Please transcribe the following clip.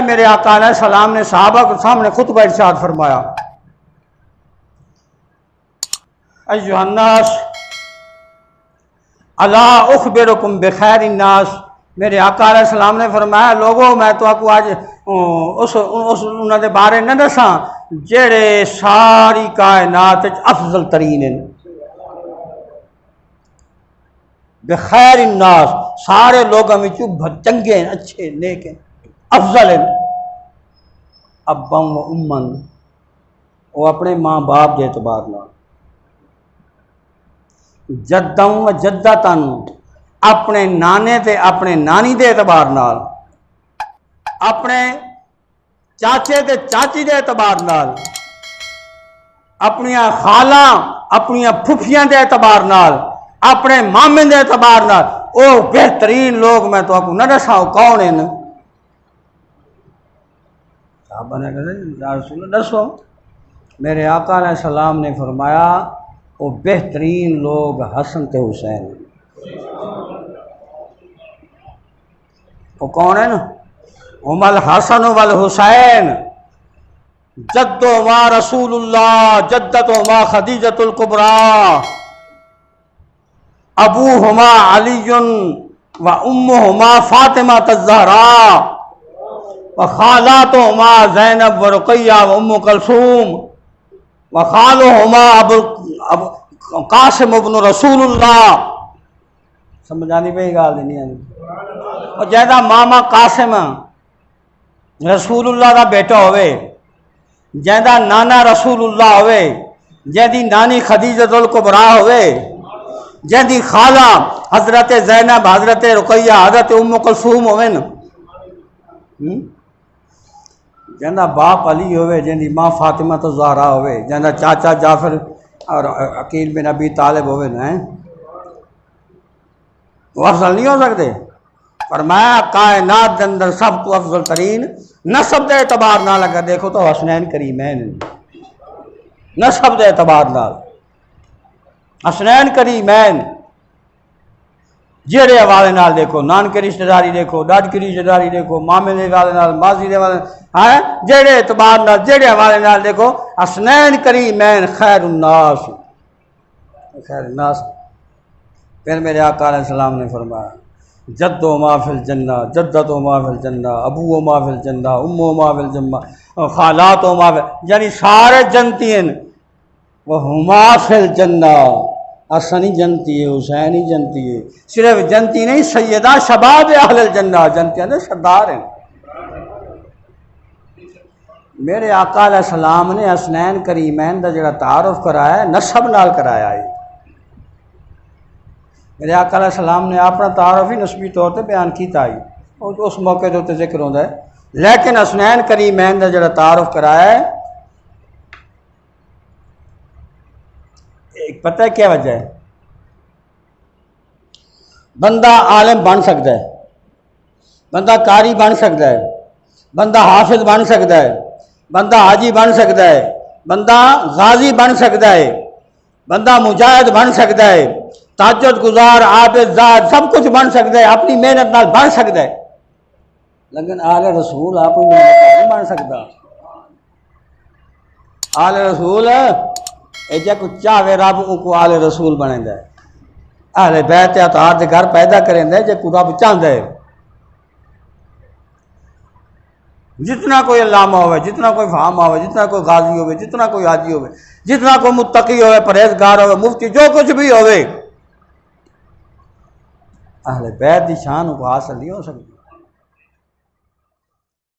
میرے آقا علیہ السلام نے صحابہ کے سامنے خطبہ ارشاد فرمایا، ایھا الناس الا اخبرکم بخیر الناس، میرے آقا علیہ السلام نے فرمایا لوگوں میں تو آپ کو آج انہوں دے بارے نہ دساں جڑے ساری کائنات وچ افضل ترین ہیں، بخیر الناس سارے لوگوں میں چنگے ہیں، اچھے نیک ہیں، افضل ہیں، ابا و امن وہ اپنے ماں باپ کے اعتبار نال، جدوں و جدتن اپنے نانے تے اپنے نانی دے اعتبار نال، اپنے چاچے تے چاچی دے اعتبار نال، اپنیاں خالاں اپنیاں پھپھیاں دے اعتبار نال، اپنے مامے دے اعتبار نال، او بہترین لوگ میں تو آپ کو نہ دساں کون ہیں؟ صحابہ نے کہا یا رسول اللہ دسو، میرے آقا علیہ السلام نے فرمایا وہ بہترین لوگ حسن تے حسین ہیں۔ وہ کون ہیں نا؟ ہم الحسن والحسین جدہما رسول اللہ جدتہما خدیجۃ الکبریٰ ابوہما علی و امہما فاطمہ الزہراء و خالاتہما زینب و رقیہ و ام کلثوم و خالہما ابو قاسم ابن رسول اللہ۔ سمجھ آنی پئی گال نہیں آنی؟ اور جیدہ ماما قاسم رسول اللہ دا بیٹا ہوئے، جیدہ نانا رسول اللہ ہوئے، جیدی نانی خدیجۃ الکبریٰ ہوئے، جیدی خالہ حضرت زینب حضرت رقیہ حضرت ام کلثوم ہوئے نا، جیدہ باپ علی ہوئے، جیدی ماں فاطمہ الزہراء ہوئے، جیدہ چاچا جعفر اور عقیل بن ابی طالب ہوئے نا، وہ افضل نہیں ہو سکتے؟ فرمایا کائنات کے اندر سب تو افضل ترین نسب دے اعتبار نال اگر دیکھو تو حسنین کریمین، نسب دے اعتبار نال حسنین کریمین، جیڑے حوالے نال دیکھو نان کے رشتہ داری دیکھو، ڈاڈ کی رشتہ داری دیکھو، مامے دے حوالے نال، ماضی دے حوالے نال، جیڑے اعتبار نال جیڑے حوالے نال دیکھو حسنین کریمین خیر الناس، خیر الناس۔ پھر میرے آقا علیہ السلام نے فرمایا جدو ما فی الجنہ جدتو ما فی الجنہ ابو ما فی الجنہ امو ما فی الجنہ خالات ما فی، یعنی سارے جنتی ہیں، وہ ہما فی الجنہ، حسنی جنتی ہے، حسینی جنتی ہے، صرف جنتی نہیں سیدہ شباب اہل الجنہ، جنتی ہیں سردار ہیں۔ میرے آقا علیہ السلام نے حسنین کریمین دا جڑا تعارف کرایا ہے نسب نال کرایا ہے۔ میرے آقا علیہ السلام نے اپنا تعارف ہی نسبی طور پہ بیان کیتا ہے، اس موقع کے ذکر ہوتا ہے، لیکن حسنین کریمین دا جڑا تعارف کرایا ہے ایک پتہ ہے کیا وجہ ہے؟ بندہ عالم بن سکتا ہے، بندہ قاری بن سکتا ہے، بندہ حافظ بن سکتا ہے، بندہ حاجی بن سکتا ہے، بندہ غازی بن سکتا ہے، بندہ مجاہد بن سکتا ہے، تہجد گزار عابد زاہد سب کچھ بن سکتا ہے، اپنی محنت نال بن سکتا ہے، لیکن آل رسول اپنی محنت نال نہیں بن سکتا۔ آل رسول ایجا کو چاہے رب کو آل رسول بنے ہے، اہل بیت اطہار دے گھر پیدا کریں دے جے کو رب چاہتا ہے۔ جتنا کوئی علامہ ہوئے، جتنا کوئی فہام ہوئے، جتنا کوئی غازی ہوئے، جتنا کوئی حاجی ہوئے، جتنا کوئی متقی ہوئے، پرہیزگار ہوئے، مفتی جو کچھ بھی ہوئے، اہل بیت دی شان کو حاصل نہیں ہو سکتی۔